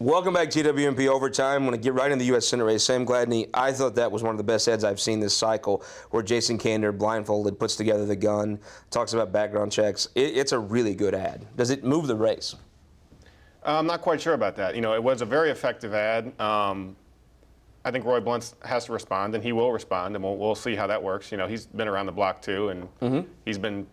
Welcome back to TWMP Overtime. I'm going to get right into the U.S. Senate race. Sam Gladney, I thought that was one of the best ads I've seen this cycle, where Jason Kander, blindfolded, puts together the gun, talks about background checks. It's a really good ad. Does it move the race? I'm not quite sure about that. You know, it was a very effective ad. I think Roy Blunt has to respond, and he will respond, and we'll see how that works. You know, he's been around the block too, and he's been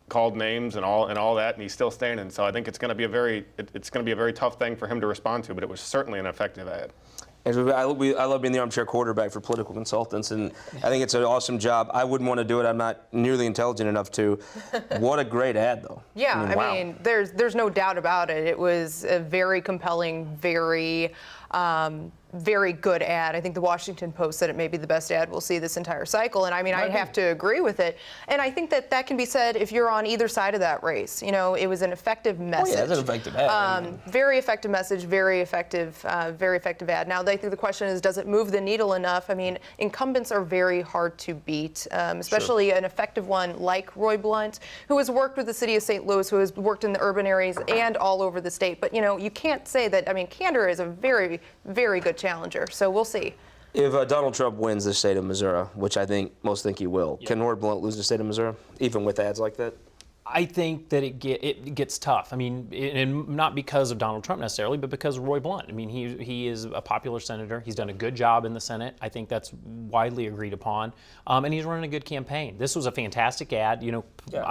called names and all that, and he's still standing. So I think it's going to be a very tough thing for him to respond to. But it was certainly an effective ad. I love being the armchair quarterback for political consultants, and I think it's an awesome job. I wouldn't want to do it. I'm not nearly intelligent enough to. What a great ad, though. Yeah, wow. I mean, there's no doubt about it. It was a very compelling, very good ad. I think the Washington Post said it may be the best ad we'll see this entire cycle, and I mean, I have to agree with it. And I think that can be said if you're on either side of that race. You know, it was an effective message. Oh, yeah, it's an effective ad. Very effective message, very effective ad. Now, I think the question is, does it move the needle enough? I mean, incumbents are very hard to beat, especially an effective one like Roy Blunt, who has worked with the city of St. Louis, who has worked in the urban areas and all over the state. But, you know, you can't say that. I mean, Kander is a very, very good challenger, so we'll see. If Donald Trump wins the state of Missouri, which I think most think he will, can Roy Blunt lose the state of Missouri, even with ads like that? I think that it gets tough. I mean, and not because of Donald Trump necessarily, but because of Roy Blunt. I mean, he is a popular senator. He's done a good job in the Senate. I think that's widely agreed upon. And he's running a good campaign. This was a fantastic ad. You know, yeah,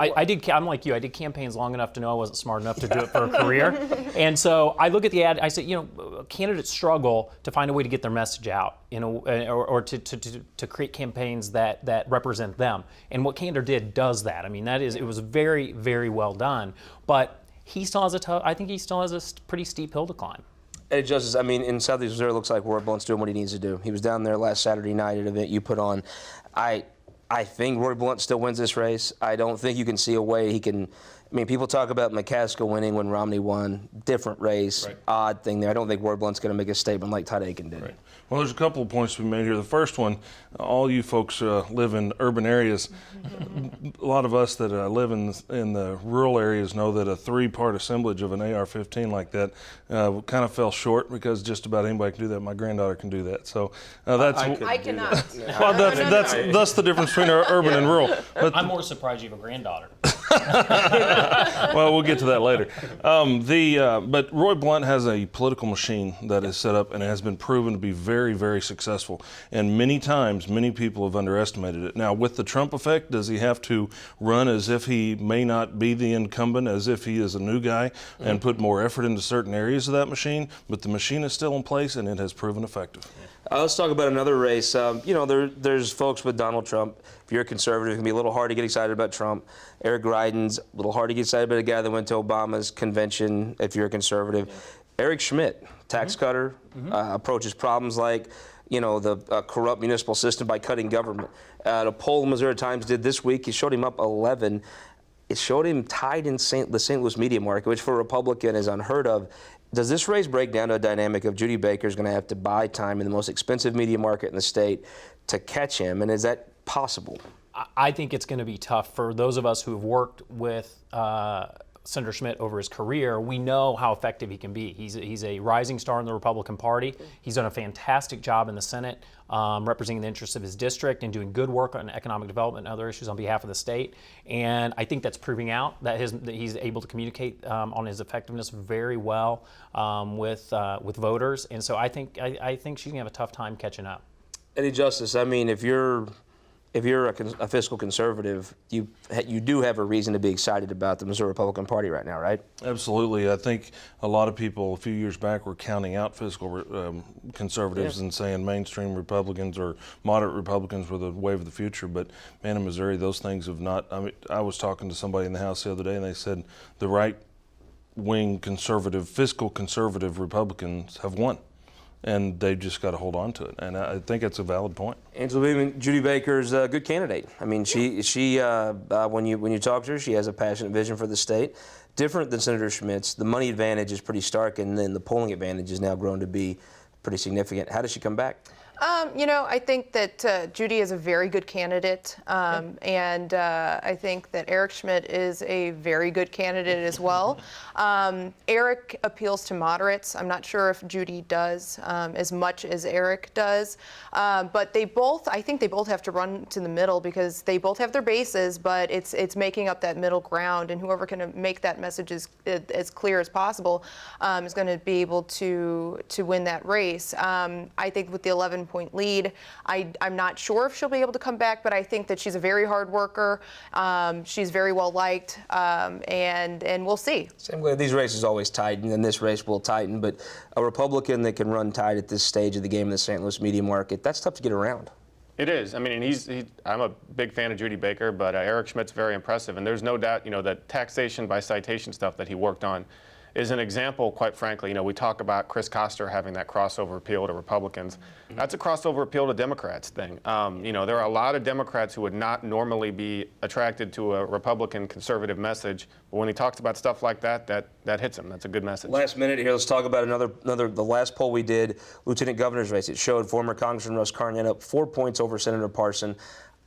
I'm like you. I did campaigns long enough to know I wasn't smart enough to do it for a career. And so I look at the ad. I say, you know, candidates struggle to find a way to get their message out, you know, or to create campaigns that represent them. And what Kander does that. I mean, it was very, very well done, but he still has I think he still has a pretty steep hill to climb. Eddie Justice, I mean, in Southeast Missouri, it looks like Roy Blunt's doing what he needs to do. He was down there last Saturday night at an event you put on. I think Roy Blunt still wins this race. I don't think you can see a way he can. I mean, people talk about McCaskill winning when Romney won. Different race, right. Odd thing there. I don't think Roy Blunt's going to make a statement like Todd Akin did. Right. Well, there's a couple of points to be made here. The first one, all you folks live in urban areas. A lot of us that live in the rural areas know that a 3-part assemblage of an AR-15 like that kind of fell short, because just about anybody can do that. My granddaughter can do that. So that's. I cannot. Well, that's the difference between urban and rural. But I'm more surprised you have a granddaughter. Well, we'll get to that later. But Roy Blunt has a political machine that is set up and has been proven to be very, very successful. And many times, many people have underestimated it. Now, with the Trump effect, does he have to run as if he may not be the incumbent, as if he is a new guy, and put more effort into certain areas of that machine? But the machine is still in place, and it has proven effective. Let's talk about another race. You know, there's folks with Donald Trump. If you're a conservative, it can be a little hard to get excited about Trump. Eric Greitens, a little hard to get excited about a guy that went to Obama's convention if you're a conservative. Yeah. Eric Schmidt, tax cutter, approaches problems like, you know, the corrupt municipal system by cutting government. The poll the Missouri Times did this week, it showed him up 11. It showed him tied in the St. Louis media market, which for a Republican is unheard of. Does this race break down to a dynamic of Judy Baker's going to have to buy time in the most expensive media market in the state to catch him, and is that possible? I think it's going to be tough for those of us who have worked with Senator Schmidt over his career. We know how effective he can be. He's a rising star in the Republican Party. He's done a fantastic job in the Senate, representing the interests of his district and doing good work on economic development and other issues on behalf of the state. And I think that's proving out that he's able to communicate on his effectiveness very well with voters. And so I think she's gonna have a tough time catching up. Eddie Justice, I mean, if you're a fiscal conservative, you do have a reason to be excited about the Missouri Republican Party right now, right? Absolutely. I think a lot of people a few years back were counting out fiscal conservatives and saying mainstream Republicans or moderate Republicans were the wave of the future. But, man, in Missouri, those things have not. I mean, I was talking to somebody in the House the other day, and they said the right-wing conservative, fiscal conservative Republicans have won. And they've just got to hold on to it, and I think it's a valid point. Angela Beeman, Judy Baker's a good candidate. I mean, she when you talk to her, she has a passionate vision for the state. Different than Senator Schmidt's. The money advantage is pretty stark, and then the polling advantage has now grown to be pretty significant. How does she come back? I think that Judy is a very good candidate, and I think that Eric Schmidt is a very good candidate as well. Eric appeals to moderates. I'm not sure if Judy does as much as Eric does, but I think they both have to run to the middle because they both have their bases, but it's making up that middle ground, and whoever can make that message as clear as possible is going to be able to win that race. I think with the 11-point lead, I'm not sure if she'll be able to come back, but I think that she's a very hard worker. She's very well liked, and we'll see. Same way, these races always tighten, and this race will tighten, but a Republican that can run tight at this stage of the game in the St. Louis media market, that's tough to get around. It is. I mean, and I'm a big fan of Judy Baker, but Eric Schmidt's very impressive, and there's no doubt, that taxation by citation stuff that he worked on is an example, quite frankly. We talk about Chris Koster having that crossover appeal to Republicans. That's a crossover appeal to Democrats thing. There are a lot of Democrats who would not normally be attracted to a Republican conservative message, but when he talks about stuff like that, that hits him. That's a good message. Last minute here, let's talk about the last poll we did, Lieutenant Governor's race. It showed former Congressman Russ Carnahan up 4 points over Senator Parson.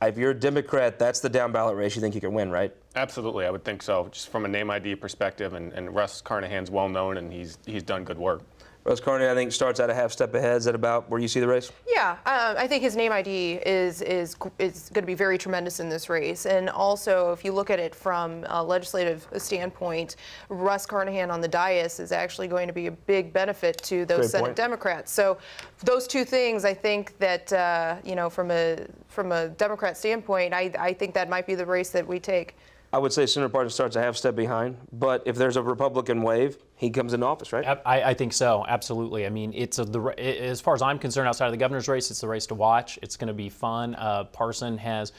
If you're a Democrat, that's the down ballot race you think you can win, right? Absolutely, I would think so. Just from a name ID perspective, and Russ Carnahan's well known, and he's done good work. Russ Carnahan, I think, starts out a half step ahead. Is that about where you see the race? Yeah, I think his name ID is going to be very tremendous in this race. And also, if you look at it from a legislative standpoint, Russ Carnahan on the dais is actually going to be a big benefit to those Great Senate point. Democrats. So those two things, I think that, from a Democrat standpoint, I think that might be the race that we take. I would say Senator Parson starts a half step behind, but if there's a Republican wave, he comes into office, right? I think so, absolutely. I mean, as far as I'm concerned, outside of the governor's race, it's the race to watch. It's going to be fun. Parson has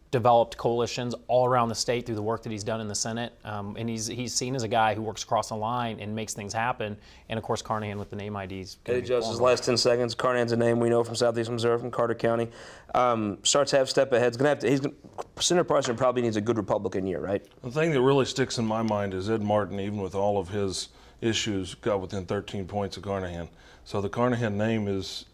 developed coalitions all around the state through the work that he's done in the Senate, and he's seen as a guy who works across the line and makes things happen. And of course, Carnahan with the name IDs. Eddie Justice, last 10 seconds. Carnahan's a name we know from Southeast Missouri, from Carter County. Starts half step ahead. Senator Parson probably needs a good Republican year, right? The thing that really sticks in my mind is Ed Martin, even with all of his issues, got within 13 points of Carnahan. So the Carnahan name is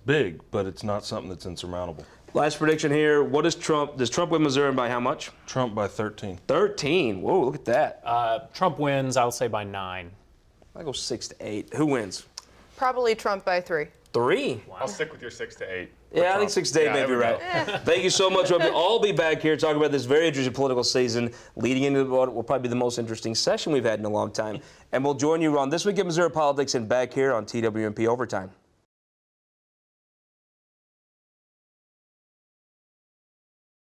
big, but it's not something that's insurmountable. Last prediction here. Does Trump win Missouri by how much? Trump by 13. 13. Whoa, look at that. Trump wins, I'll say, by 9. I go 6 to 8. Who wins? Probably Trump by 3. 3. I'll stick with your 6 to 8. Yeah, I think 6 to 8 may be right. Thank you so much. We'll all be back here talking about this very interesting political season leading into what will probably be the most interesting session we've had in a long time. And we'll join you on This Week in Missouri Politics and back here on TWMP Overtime.